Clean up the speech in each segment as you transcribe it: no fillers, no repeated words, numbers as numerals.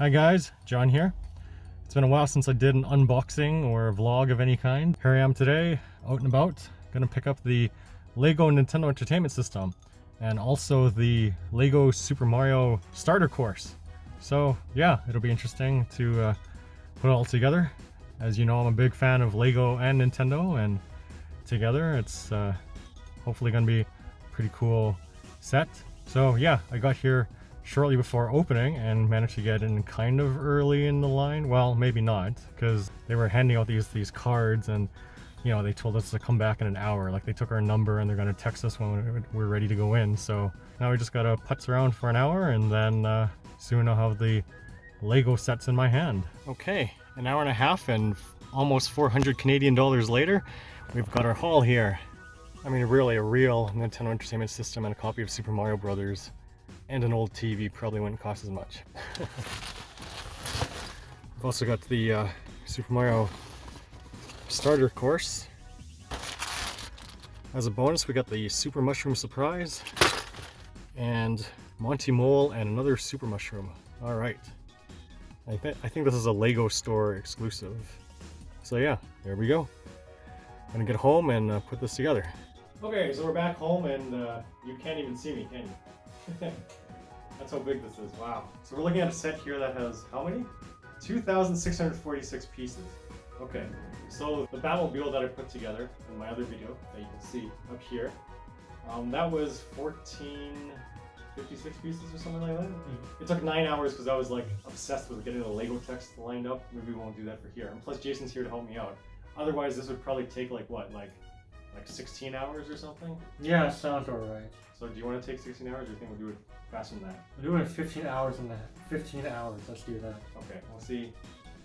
Hi guys, John here. It's been a while since I did an unboxing or a vlog of any kind. Here I am today, out and about, gonna pick up the Lego Nintendo Entertainment System and also the Lego Super Mario Starter Course. So yeah, it'll be interesting to put it all together. As you know, I'm a big fan of Lego and Nintendo, and together it's hopefully gonna be a pretty cool set. So yeah, I got here shortly before opening and managed to get in kind of early in the line. Well, maybe not, because they were handing out these cards, and you know, they told us to come back in an hour. Like, they took our number and they're going to text us when we're ready to go in. So now we just gotta putz around for an hour, and then soon I'll have the Lego sets in my hand. Okay, an hour and a half and almost 400 Canadian dollars later, we've got our haul here. I mean, really a real Nintendo Entertainment System and a copy of Super Mario Brothers. And an old TV probably wouldn't cost as much. We've also got the Super Mario Starter Course. As a bonus, we got the Super Mushroom Surprise and Monty Mole and another Super Mushroom. All right. I think this is a Lego store exclusive. So yeah, there we go. I'm gonna get home and put this together. Okay, so we're back home, and you can't even see me, can you? That's how big this is. Wow. So we're looking at a set here that has how many? 2,646 pieces. Okay, so the Batmobile that I put together in my other video that you can see up here, that was 1,456 pieces or something like that. It took 9 hours because I was like obsessed with getting the Lego text lined up. Maybe we won't do that for here. And plus Jason's here to help me out. Otherwise this would probably take like what, like 16 hours or something? Yeah, sounds alright. So do you want to take 16 hours, or do you think we'll do it faster than that? We're doing 15 hours in that. 15 hours, let's do that. Okay, we'll see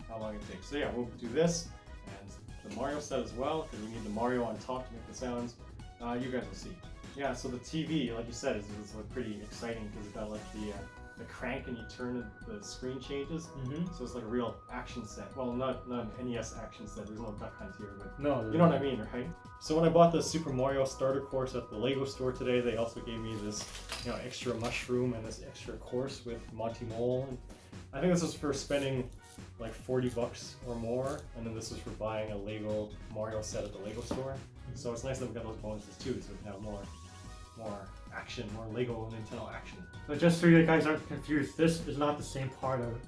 how long it takes. So yeah, we'll do this, and the Mario set as well, because we need the Mario on top to make the sounds. You guys will see. Yeah, so the TV, like you said, is like pretty exciting, because it's got like the crank and you turn the screen changes. So it's like a real action set. Well, not an NES action set. There's no Duck Hunt here, but no, you know what I mean, right? So when I bought the Super Mario Starter Course at the Lego store today, they also gave me this, you know, extra mushroom and this extra course with Monty Mole. And I think this was for spending like 40 bucks or more, and then this was for buying a Lego Mario set at the Lego store. So it's nice that we got those bonuses too, so we can have more action, more Lego Nintendo action. But just so you guys aren't confused, this is not the same part of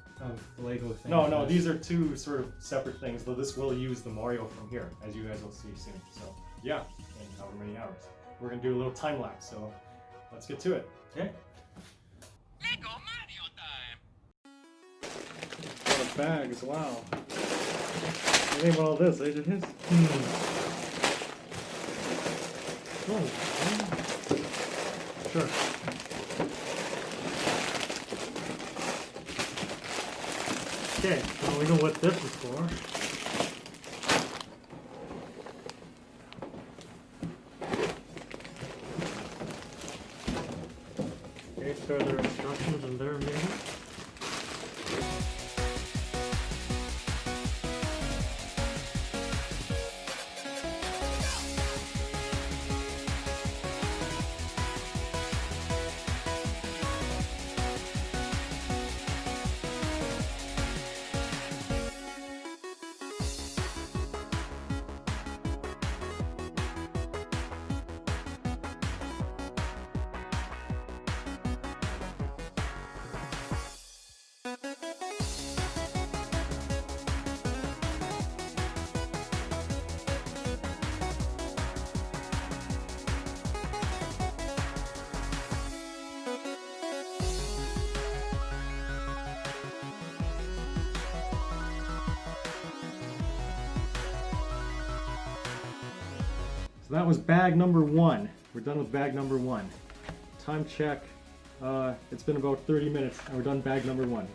the Lego thing. No, these are two sort of separate things, though this will use the Mario from here, as you guys will see soon. So yeah, in however many hours. We're gonna do a little time lapse, so let's get to it. Okay? Lego Mario time! Got a bags, wow. What do you think about all this? Is it his? Oh, sure. Okay, so we know what this is for. Okay, so there are instructions in there maybe. So that was bag number one. We're done with bag number one. Time check. It's been about 30 minutes and we're done bag number one.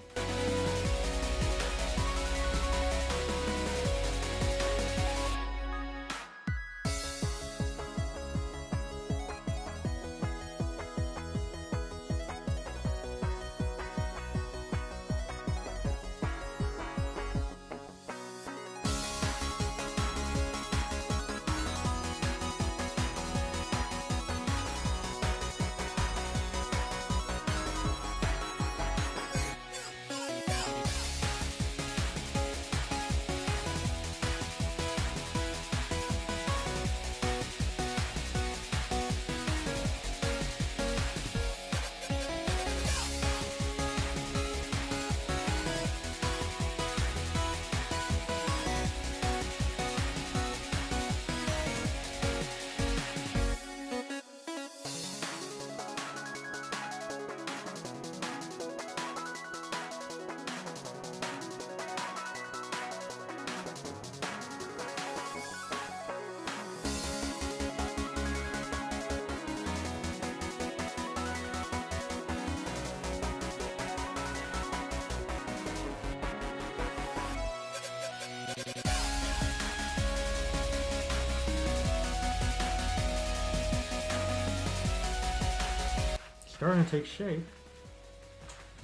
starting to take shape.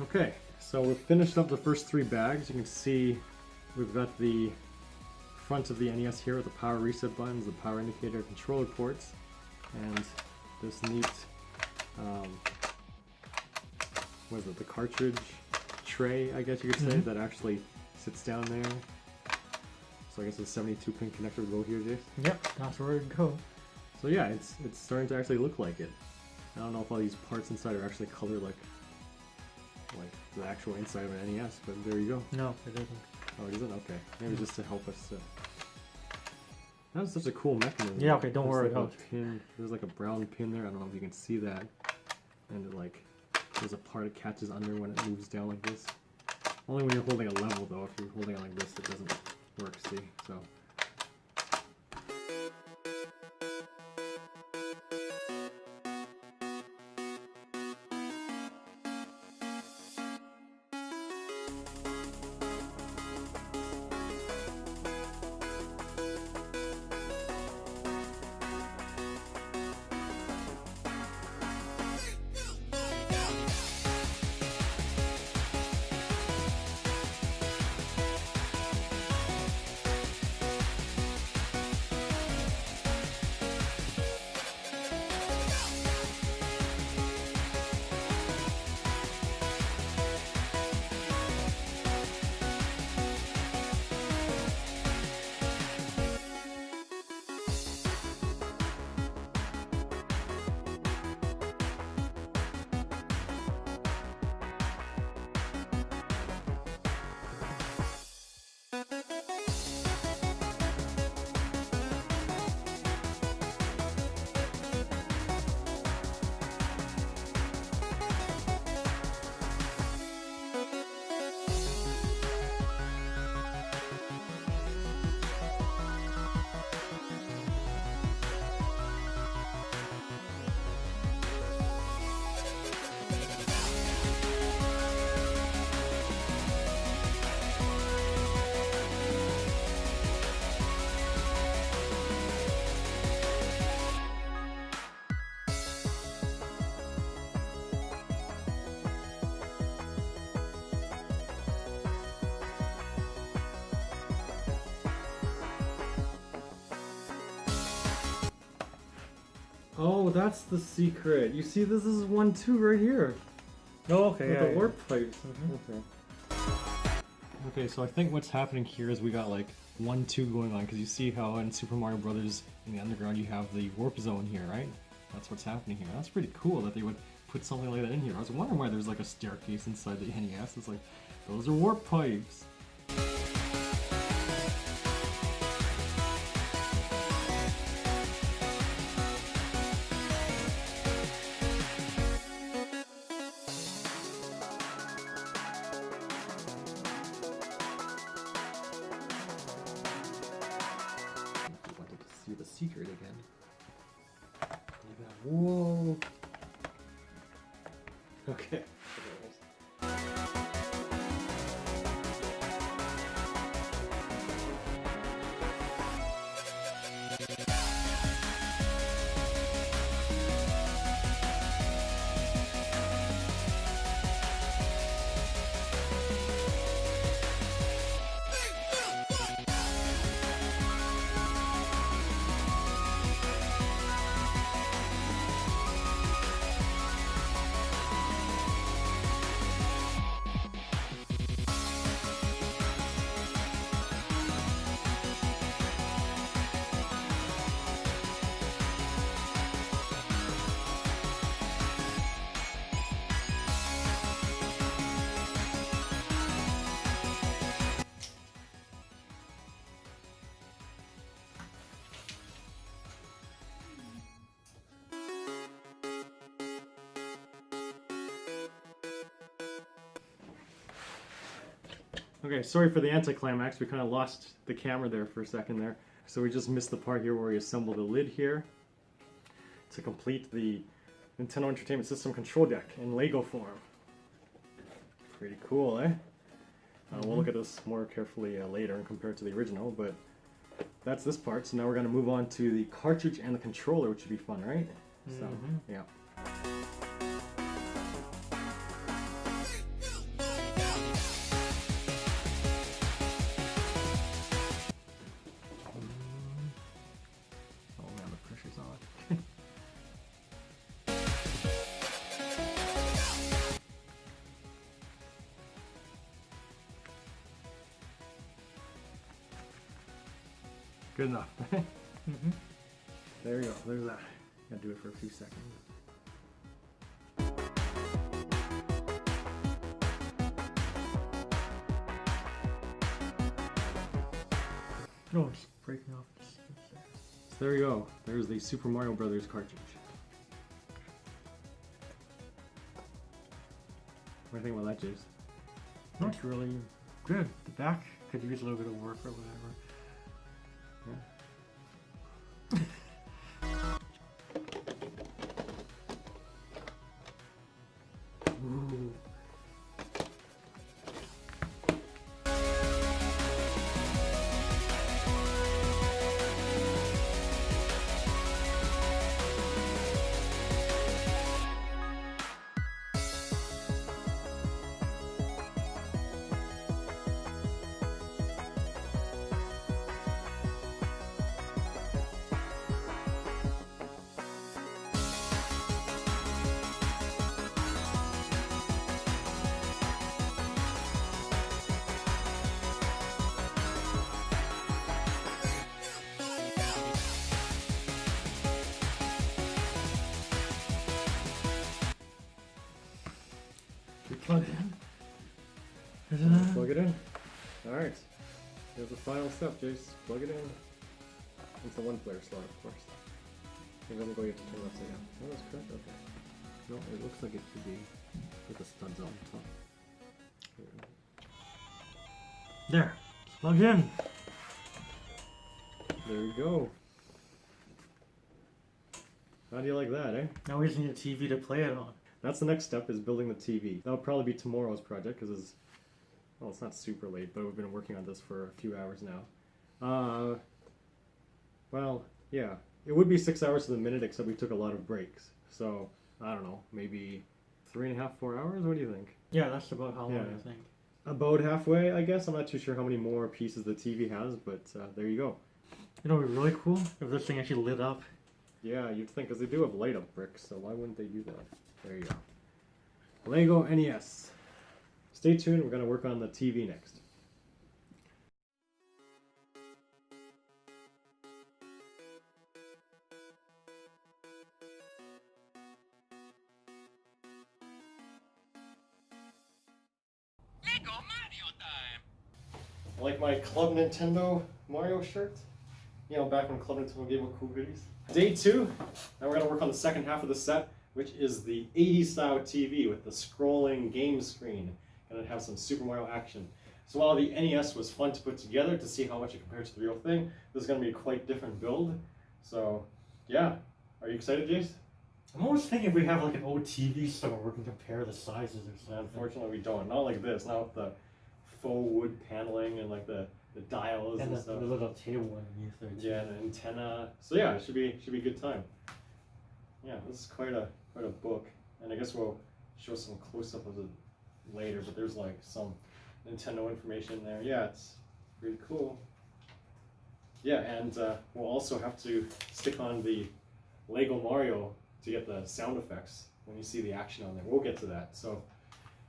Okay, so we've finished up the first 3 bags. You can see we've got the front of the NES here with the power reset buttons, the power indicator, controller ports, and this neat, what is it, the cartridge tray, I guess you could say, that actually sits down there. So I guess a 72-pin connector would go here, Jace. Yep, that's where it go. So yeah, it's starting to actually look like it. I don't know if all these parts inside are actually colored like the actual inside of an NES, but there you go. No, it isn't. Oh, it isn't? Okay. Maybe just to help us. That was such a cool mechanism. Yeah, okay, don't worry. Like a pin, there's like a brown pin there. I don't know if you can see that. And it, like, there's a part it catches under when it moves down like this. Only when you're holding a level, though. If you're holding it like this, it doesn't work, see? So. Oh, that's the secret. You see, this is 1-2 right here. Oh, okay. With Yeah, the warp pipes. Mhm. Okay, so I think what's happening here is we got like 1-2 going on, because you see how in Super Mario Brothers in the underground you have the warp zone here, right? That's what's happening here. That's pretty cool that they would put something like that in here. I was wondering why there's like a staircase inside the NES. It's like, those are warp pipes. Wanted to see the secret again. Whoa. Okay. Okay, sorry for the anticlimax. We kind of lost the camera there for a second there. So we just missed the part here where we assemble the lid here to complete the Nintendo Entertainment System control deck in Lego form. Pretty cool, eh? We'll look at this more carefully later and compare it to the original, but that's this part. So now we're going to move on to the cartridge and the controller, which should be fun, right? So, yeah. Good enough. Mm-hmm. There you go. There's that. Gotta do it for a few seconds. Oh, it's breaking off the seams there. So there you go. There's the Super Mario Brothers cartridge. What do you think about that, Jace? That's really good. The back could use a little bit of work or whatever. Ooh. Plug it in. Plug it in. Alright. Here's the final step, Jace. Plug it in. It's the one player slot, of course. I think I'm going to turn it upside down. Oh, that's correct? Okay. No, it looks like it should be with the studs on top. There. Plug in. There you go. How do you like that, eh? Now we just need a TV to play it on. That's the next step, is building the TV. That'll probably be tomorrow's project, because it's, well, it's not super late, but we've been working on this for a few hours now. Well, yeah, it would be 6 hours to the minute, except we took a lot of breaks. So, I don't know, maybe 3.5, 4 hours? What do you think? Yeah, that's about how long Yeah. I think. About halfway, I guess. I'm not too sure how many more pieces the TV has, but there you go. You know what would be really cool? If this thing actually lit up. Yeah, you'd think, because they do have light up bricks, so why wouldn't they do that? There you go. Lego NES. Stay tuned, we're going to work on the TV next. Lego Mario time. Like my Club Nintendo Mario shirt? You know, back when Club Nintendo gave out cool goodies. Day 2, now we're going to work on the second half of the set, which is the 80s style TV with the scrolling game screen. Gonna have some Super Mario action. So while the NES was fun to put together to see how much it compares to the real thing, this is gonna be a quite different build. So yeah, are you excited, Jace? I'm always thinking if we have like an old TV store where we can compare the sizes or something. Unfortunately, we don't. Not like this. Not with the faux wood paneling and like the dials and And stuff. the little table underneath there too. Yeah, and an antenna. So yeah, it should be a good time. Yeah, this is quite a book, and I guess we'll show some close up of it later. But there's like some Nintendo information there. Yeah, it's pretty cool. Yeah, and we'll also have to stick on the Lego Mario to get the sound effects when you see the action on there. We'll get to that. So,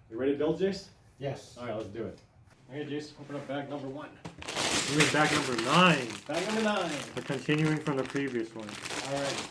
you ready to build, Jace? Yes. All right, let's do it. Okay, Jace, open up bag number 1. We're in bag number 9. Bag number 9. We're continuing from the previous one. All right.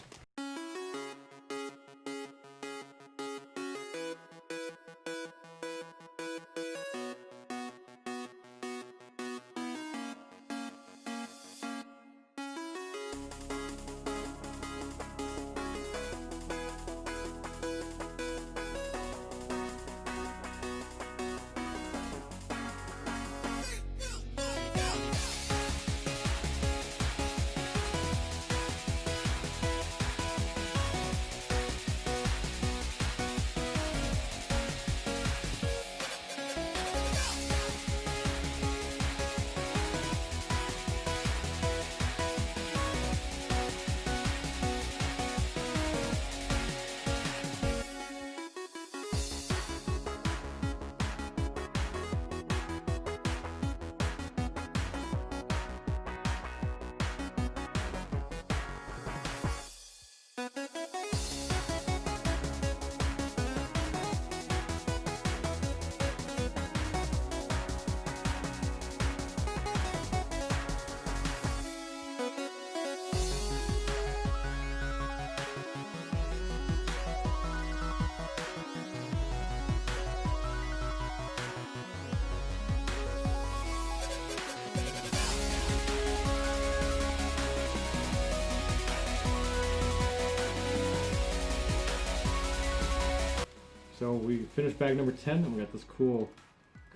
So we finished bag number 10, and we got this cool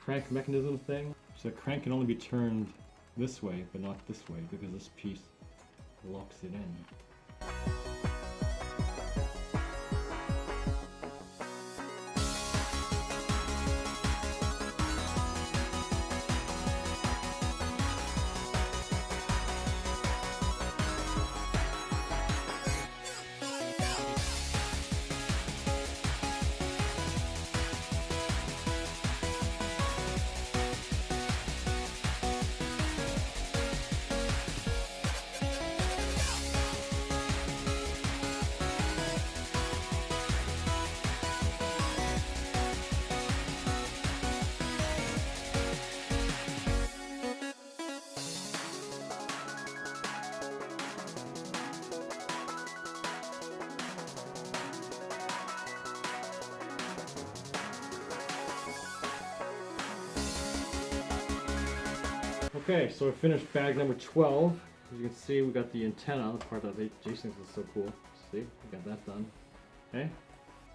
crank mechanism thing. So the crank can only be turned this way, but not this way, because this piece locks it in. Okay, so I finished bag number 12. As you can see, we got the antenna, the part that Jason thinks is so cool. See, we got that done. Okay,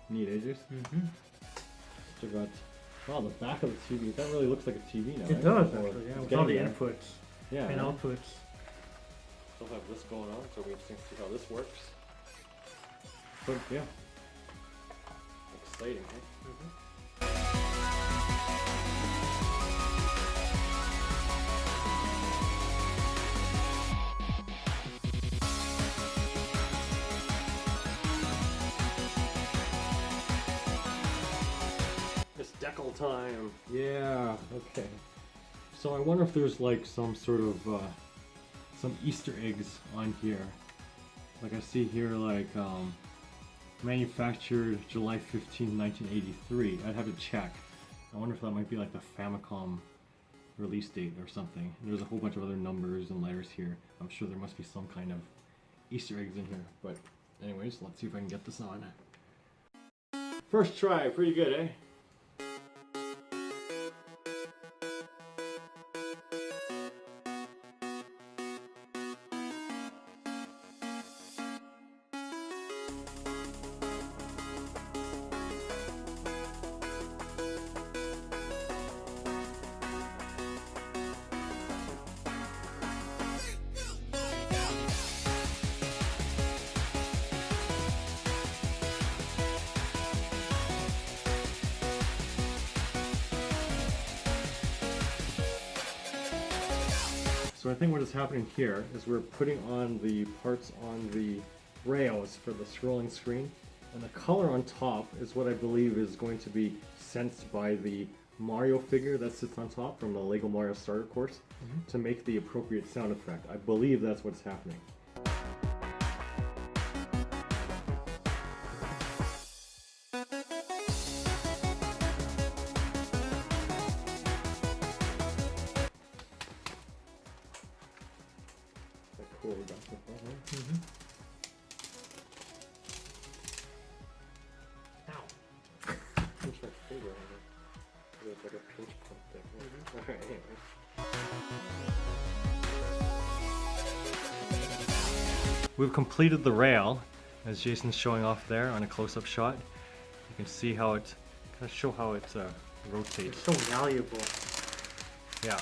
neat, Jason? Mm-hmm. So we got, wow, the back of the TV. That really looks like a TV now. It right? does, So actually, yeah, it's with all the getting there. inputs Yeah, and right? outputs. Still have this going on, so we have to see how this works. But yeah, exciting, eh? Mm-hmm. It's decal time. Yeah. Okay. So I wonder if there's like some sort of some Easter eggs on here. Like I see here, like manufactured July 15, 1983. I'd have to check. I wonder if that might be like the Famicom release date or something. There's a whole bunch of other numbers and letters here. I'm sure there must be some kind of Easter eggs in here. But anyways, let's see if I can get this on. First try, pretty good, eh? So I think what is happening here is we're putting on the parts on the rails for the scrolling screen, and the color on top is what I believe is going to be sensed by the Mario figure that sits on top from the Lego Mario Starter Course to make the appropriate sound effect. I believe that's what's happening. Cool, we got so far, right? Mm-hmm. Pinch my finger on it. There's like a pinch point there. Alright, anyways. We've completed the rail, as Jason's showing off there on a close-up shot. You can see how it, kind of show how it rotates. It's so malleable. Yeah.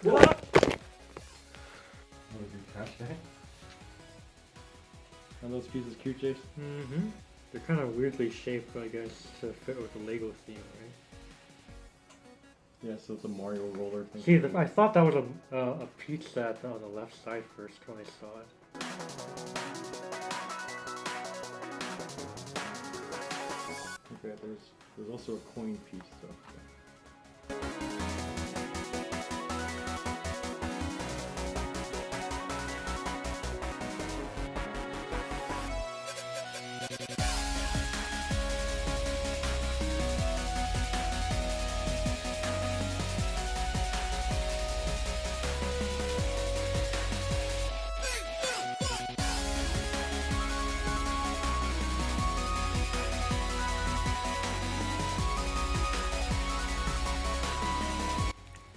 What? Are those pieces cute, Jace? Mm-hmm. They're kind of weirdly shaped, I guess, to fit with the Lego theme, right? Yeah, so it's a Mario roller thing. See, I thought that was a peach set on the left side first when I saw it. Okay, there's also a coin piece, so. Yeah.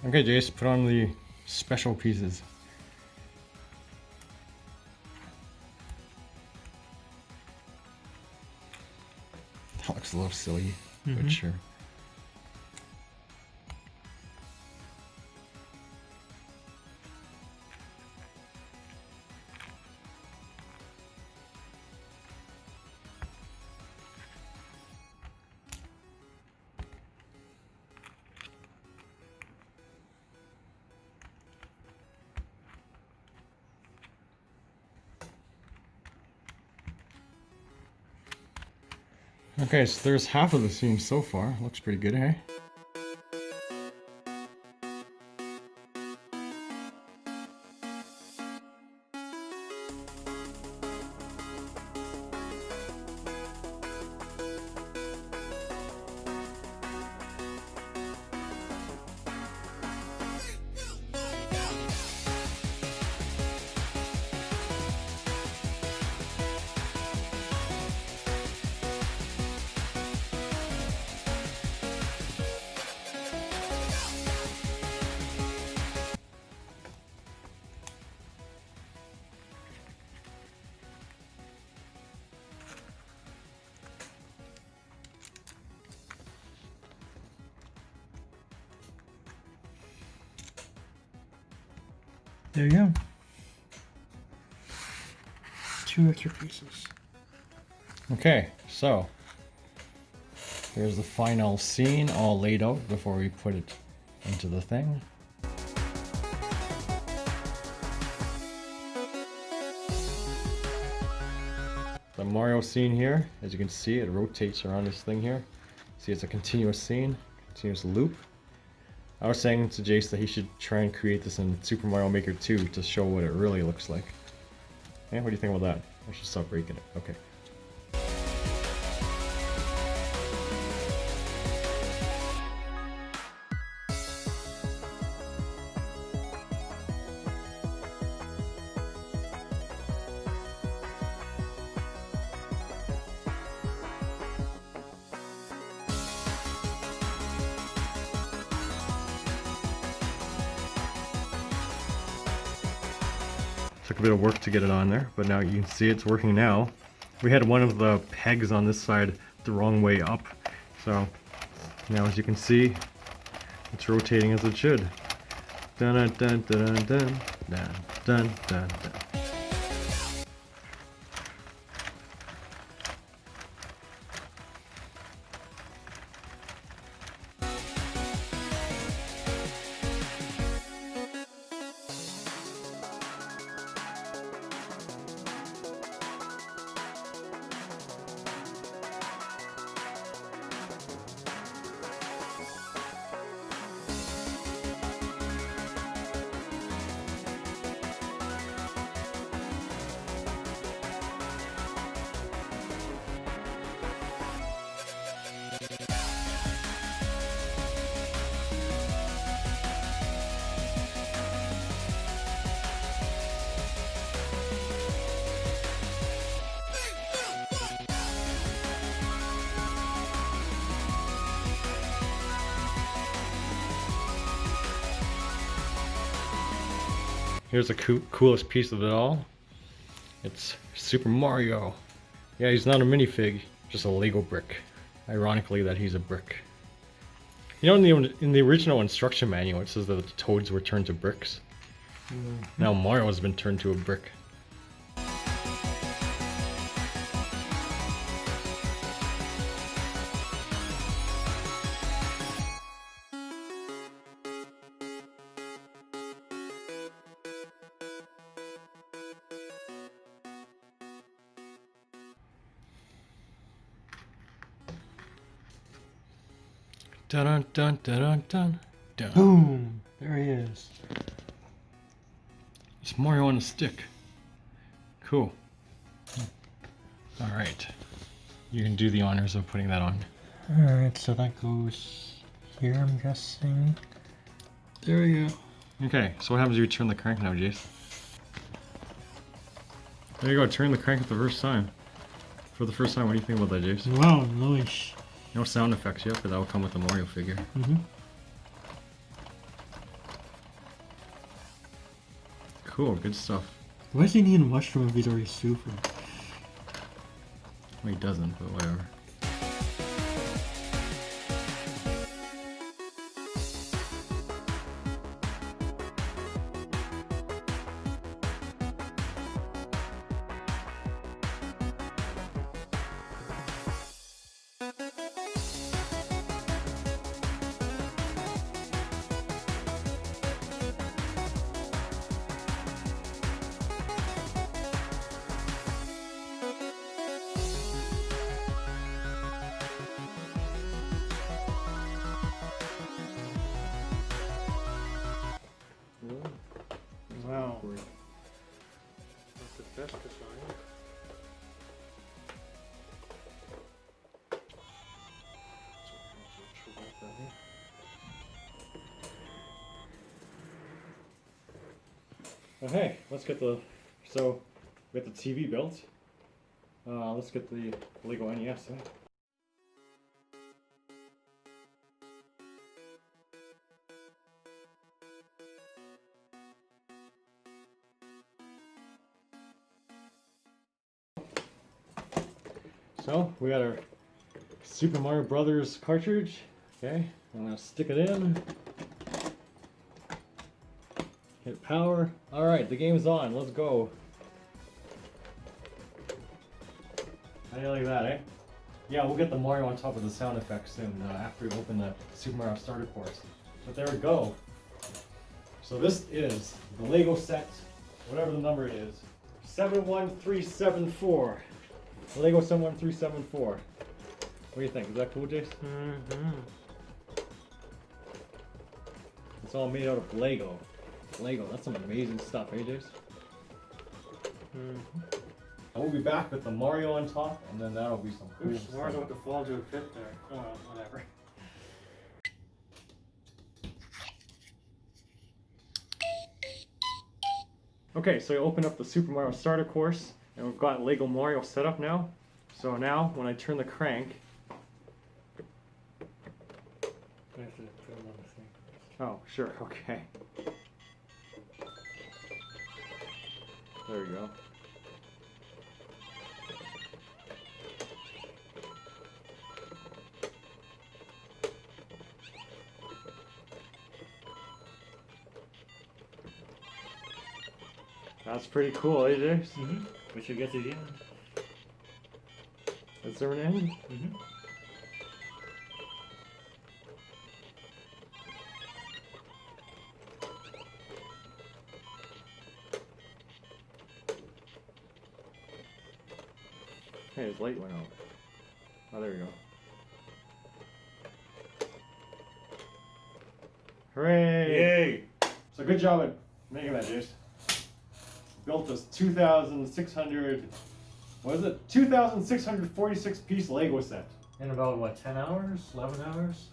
Okay, Jace, put on the special pieces. That looks a little silly, but sure. Okay, so there's half of the scene so far. Looks pretty good, hey? There you go. 2 extra pieces. Okay, so here's the final scene all laid out before we put it into the thing. The Mario scene here, as you can see, it rotates around this thing here. See, it's a continuous scene, continuous loop. I was saying to Jace that he should try and create this in Super Mario Maker 2 to show what it really looks like. Yeah, what do you think about that? I should stop breaking it. Okay. Took a bit of work to get it on there, but now you can see it's working now. We had one of the pegs on this side the wrong way up, so now as you can see, it's rotating as it should. Dun dun dun dun dun dun dun dun dun. Here's the coolest piece of it all. It's Super Mario. Yeah, he's not a minifig, just a Lego brick. Ironically that he's a brick. You know, in the original instruction manual it says that the toads were turned to bricks. Now Mario has been turned to a brick. Dun dun dun dun dun dun. Boom! There he is. It's Mario on a stick. Cool. Alright. You can do the honors of putting that on. Alright, so that goes here, I'm guessing. There we go. Okay, so what happens if you turn the crank now, Jace? There you go, turn the crank at the first time. For the first time, what do you think about that, Jace? Wow, nice. No sound effects yet, but that will come with the Mario figure. Cool, good stuff. Why does he need a mushroom if he's already super? Well, he doesn't, but whatever. Wow. That's the best design. Okay, let's get the, so we got the TV built. Let's get the Lego NES. So we got our Super Mario Brothers cartridge. Okay, I'm gonna stick it in. Hit power. All right, the game's on. Let's go. How do you like that, eh? Yeah, we'll get the Mario on top of the sound effects soon after we open the Super Mario Starter course. But there we go. So this is the Lego set, whatever the number is, 71374. Lego 71374. What do you think? Is that cool, Jace? Mm-hmm. It's all made out of Lego. Lego, that's some amazing stuff, eh, Jace? Mm-hmm. And we'll be back with the Mario on top, and then that'll be some cool stuff. Mario with the fall into a pit there. Oh, well, whatever. Okay, so I opened up the Super Mario Starter course, and we've got Lego Mario set up now. So now, when I turn the crank... I have to put him on the thing. Oh, sure, okay. There we go. That's pretty cool, eh, Jace? Mm-hmm. We should get to the end. Is there an end? Mm-hmm. Hey, his light went out. Oh, there we go. Hooray! Yay! So good job at making that, Jace. Built this 2,600, what is it? 2,646 piece Lego set. In about, what, 10 hours? 11 hours?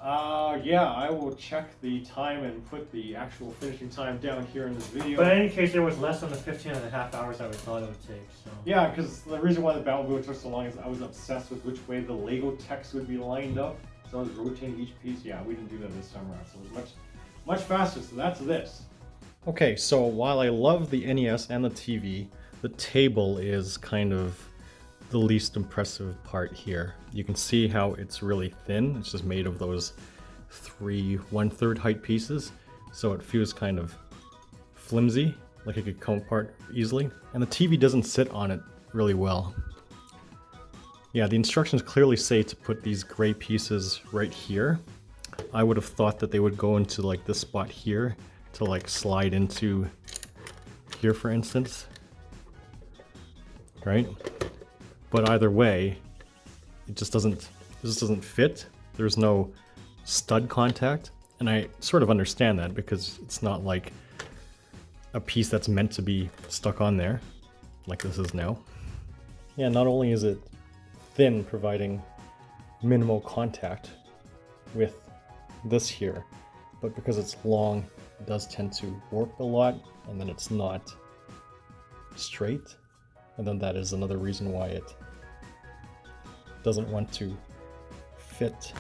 Yeah, I will check the time and put the actual finishing time down here in this video. But in any case, it was less than the 15.5 hours I would thought it would take, so. Yeah, because the reason why the Batmobile took so long is I was obsessed with which way the Lego text would be lined up. So I was rotating each piece. Yeah, we didn't do that this time around, so it was much faster. So that's this. Okay, so while I love the NES and the TV, the table is kind of the least impressive part here. You can see how it's really thin. It's just made of those 3 1/3 height pieces, so it feels kind of flimsy, like it could come apart easily. And the TV doesn't sit on it really well. Yeah, the instructions clearly say to put these gray pieces right here. I would have thought that they would go into like this spot here to like slide into here, for instance, right? But either way, it just doesn't fit. There's no stud contact, and I sort of understand that because it's not like a piece that's meant to be stuck on there like this is now. Yeah, not only is it thin, providing minimal contact with this here, but because it's long, it does tend to warp a lot, and then it's not straight, and then that is another reason why it doesn't want to fit.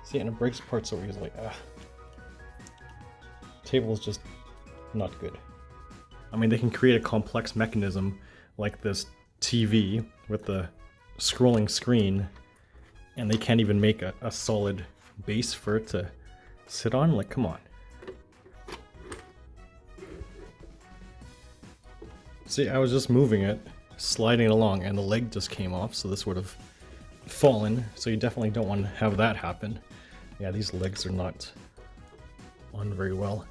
See, and it breaks apart so easily. Table is just not good. I mean, they can create a complex mechanism like this TV with the scrolling screen, and they can't even make a solid base for it to sit on. Like, come on. See, I was just moving it, sliding it along, and the leg just came off, so this would have fallen. So you definitely don't want to have that happen. Yeah, these legs are not on very well.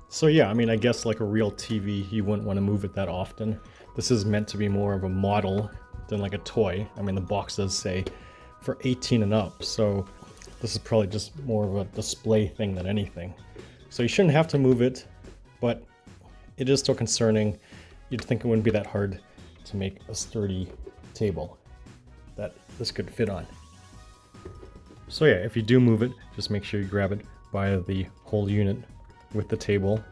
So yeah, I mean, I guess like a real TV, you wouldn't want to move it that often. This is meant to be more of a model than like a toy. I mean, the box does say for 18 and up, so this is probably just more of a display thing than anything. So you shouldn't have to move it, but it is still concerning. You'd think it wouldn't be that hard to make a sturdy table that this could fit on. So yeah, if you do move it, just make sure you grab it by the whole unit with the table.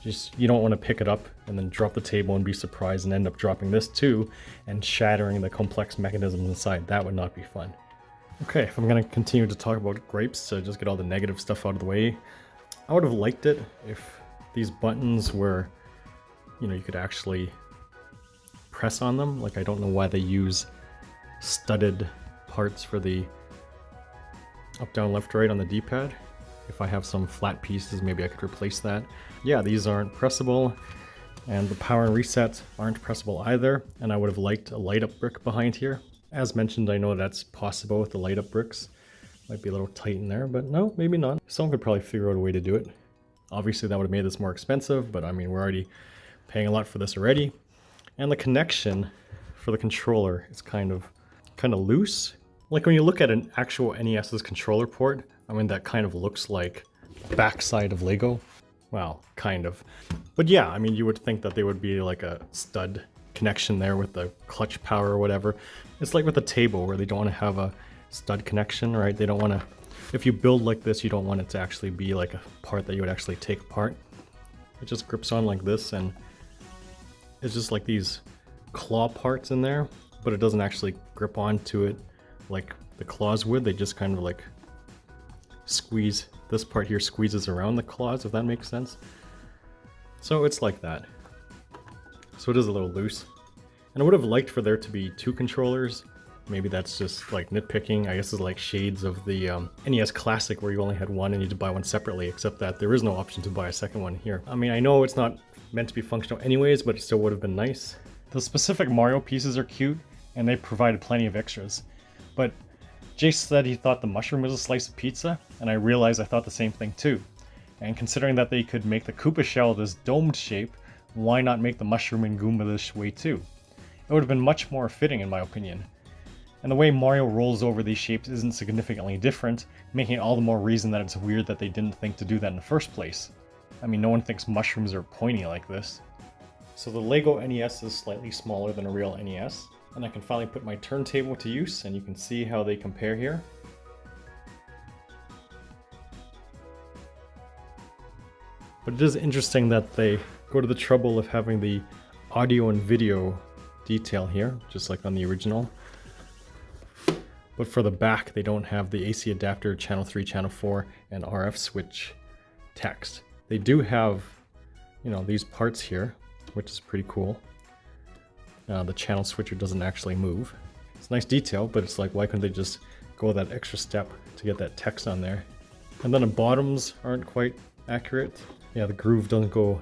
You don't want to pick it up and then drop the table and be surprised and end up dropping this too and shattering the complex mechanisms inside. That would not be fun. Okay, if I'm going to continue to talk about gripes to just get all the negative stuff out of the way, I would have liked it if these buttons were, you know, you could actually press on them. Like, I don't know why they use studded parts for the up, down, left, right on the D-pad. If I have some flat pieces, maybe I could replace that. Yeah, these aren't pressable, and the power and reset aren't pressable either, and I would have liked a light up brick behind here. As mentioned, I know that's possible with the light up bricks. Might be a little tight in there, but no, maybe not. Someone could probably figure out a way to do it. Obviously that would have made this more expensive, but I mean, we're already paying a lot for this already. And the connection for the controller is kind of loose. Like when you look at an actual NES's controller port, I mean, that kind of looks like the backside of Lego. Well, kind of. But yeah, I mean, you would think that there would be like a stud connection there with the clutch power or whatever. It's like with the table where they don't want to have a stud connection, right? They don't want to, if you build like this, you don't want it to actually be like a part that you would actually take apart. It just grips on like this, and it's just like these claw parts in there, but it doesn't actually grip onto it like the claws would. They just kind of like squeeze. This part here squeezes around the claws, if that makes sense. So it's like that. So it is a little loose. And I would have liked for there to be two controllers. Maybe that's just like nitpicking. I guess it's like shades of the NES Classic where you only had one and you had to buy one separately, except that there is no option to buy a second one here. I mean, I know it's not meant to be functional anyways, but it still would have been nice. The specific Mario pieces are cute, and they provided plenty of extras. But Jace said he thought the mushroom was a slice of pizza, and I realized I thought the same thing too. And considering that they could make the Koopa shell this domed shape, why not make the mushroom and Goomba this way too? It would have been much more fitting in my opinion. And the way Mario rolls over these shapes isn't significantly different, making it all the more reason that it's weird that they didn't think to do that in the first place. I mean, no one thinks mushrooms are pointy like this. So the Lego NES is slightly smaller than a real NES, and I can finally put my turntable to use, and you can see how they compare here. But it is interesting that they go to the trouble of having the audio and video detail here, just like on the original. But for the back, they don't have the AC adapter, channel 3, channel 4, and RF switch text. They do have, you know, these parts here, which is pretty cool. The channel switcher doesn't actually move. It's a nice detail, but it's like, why couldn't they just go that extra step to get that text on there? And then the bottoms aren't quite accurate. Yeah, the groove doesn't go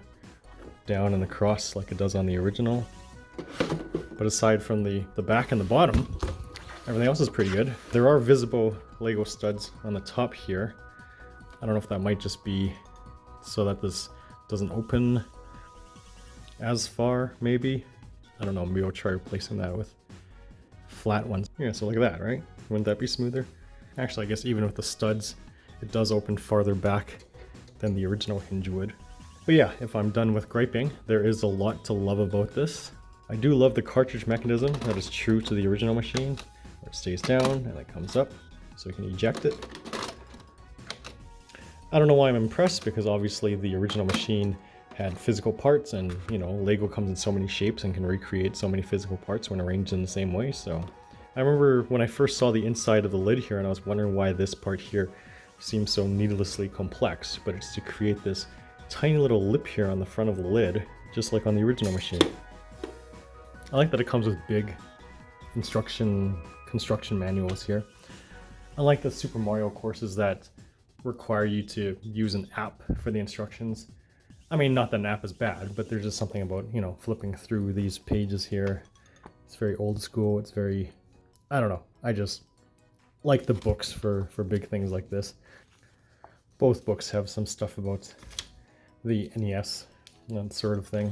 down and across like it does on the original. But aside from the back and the bottom, everything else is pretty good. There are visible Lego studs on the top here. I don't know if that might just be so that this doesn't open as far, maybe. I don't know, maybe I'll try replacing that with flat ones. Yeah, so like that, right? Wouldn't that be smoother? Actually, I guess even with the studs, it does open farther back than the original hinge would. But yeah, if I'm done with griping, there is a lot to love about this. I do love the cartridge mechanism that is true to the original machine, where it stays down and it comes up, so you can eject it. I don't know why I'm impressed, because obviously the original machine had physical parts, and you know, Lego comes in so many shapes and can recreate so many physical parts when arranged in the same way. So I remember when I first saw the inside of the lid here, and I was wondering why this part here seems so needlessly complex, but it's to create this tiny little lip here on the front of the lid, just like on the original machine. I like that it comes with big construction manuals here. I like the Super Mario courses that require you to use an app for the instructions. I mean, not that an app is bad, but there's just something about, you know, flipping through these pages here. It's very old school. It's very, I don't know. I just like the books for big things like this. Both books have some stuff about the NES and that sort of thing.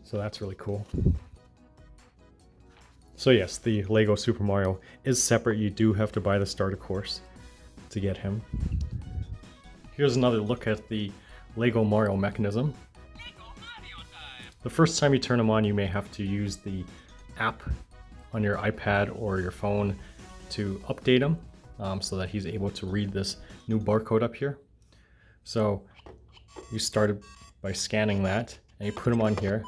So that's really cool. So yes, the Lego Super Mario is separate. You do have to buy the starter course to get him. Here's another look at the Lego Mario mechanism. The first time you turn him on, you may have to use the app on your iPad or your phone to update him so that he's able to read this new barcode up here. So you started by scanning that and you put him on here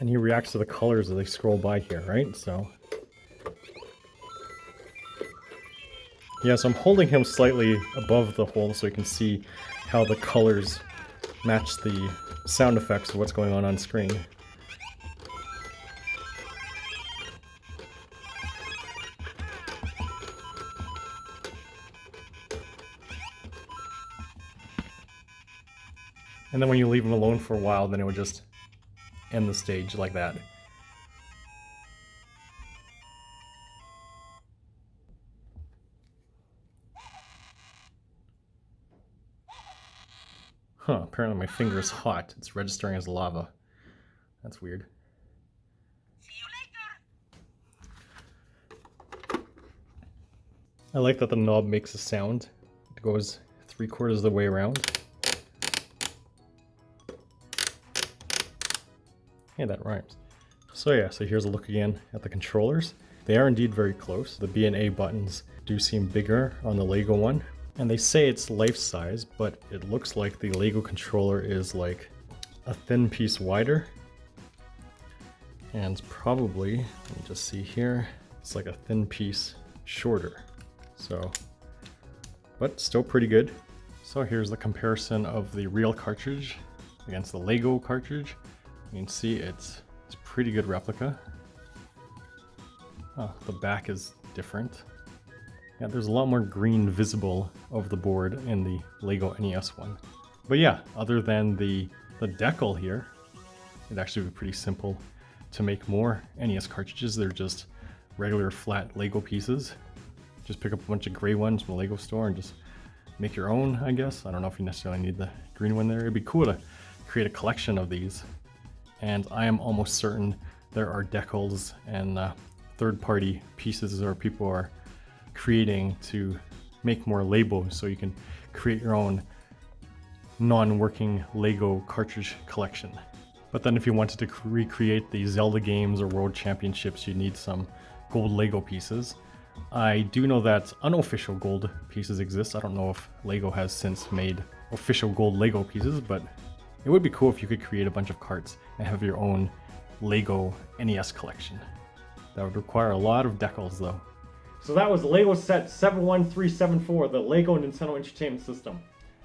and he reacts to the colors as they scroll by here, right? So yeah, so I'm holding him slightly above the hole so you can see how the colors match the sound effects of what's going on screen. And then when you leave him alone for a while, then it would just end the stage like that. Huh, apparently my finger is hot. It's registering as lava. That's weird. See you later. I like that the knob makes a sound. It goes 3/4 of the way around. Hey, that rhymes. So yeah, so here's a look again at the controllers. They are indeed very close. The B and A buttons do seem bigger on the Lego one. And they say it's life size, but it looks like the Lego controller is like a thin piece wider. And probably, let me just see here, it's like a thin piece shorter. So, but still pretty good. So here's the comparison of the real cartridge against the Lego cartridge. You can see it's a pretty good replica. Oh, the back is different. Yeah, there's a lot more green visible over the board in the Lego NES one. But yeah, other than the decal here, it'd actually be pretty simple to make more NES cartridges. They're just regular flat Lego pieces. Just pick up a bunch of gray ones from the Lego store and just make your own, I guess. I don't know if you necessarily need the green one there. It'd be cool to create a collection of these. And I am almost certain there are decals and third-party pieces or people are creating to make more labels so you can create your own non-working Lego cartridge collection. But then if you wanted to recreate the Zelda games or World Championships, you need some gold Lego pieces. I do know that unofficial gold pieces exist. I don't know if Lego has since made official gold Lego pieces, but it would be cool if you could create a bunch of carts and have your own Lego NES collection. That would require a lot of decals though. So that was Lego set 71374, the Lego Nintendo Entertainment System.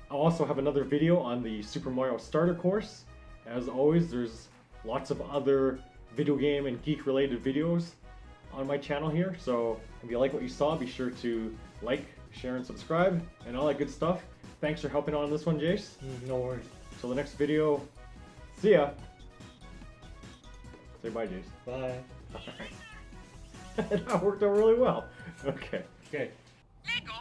I'll also have another video on the Super Mario Starter course. As always, there's lots of other video game and geek related videos on my channel here. So if you like what you saw, be sure to like, share, and subscribe, and all that good stuff. Thanks for helping on this one, Jace. No worries. Till the next video, see ya. Say bye, Jace. Bye. Alright. That worked out really well. Okay. Okay. Lego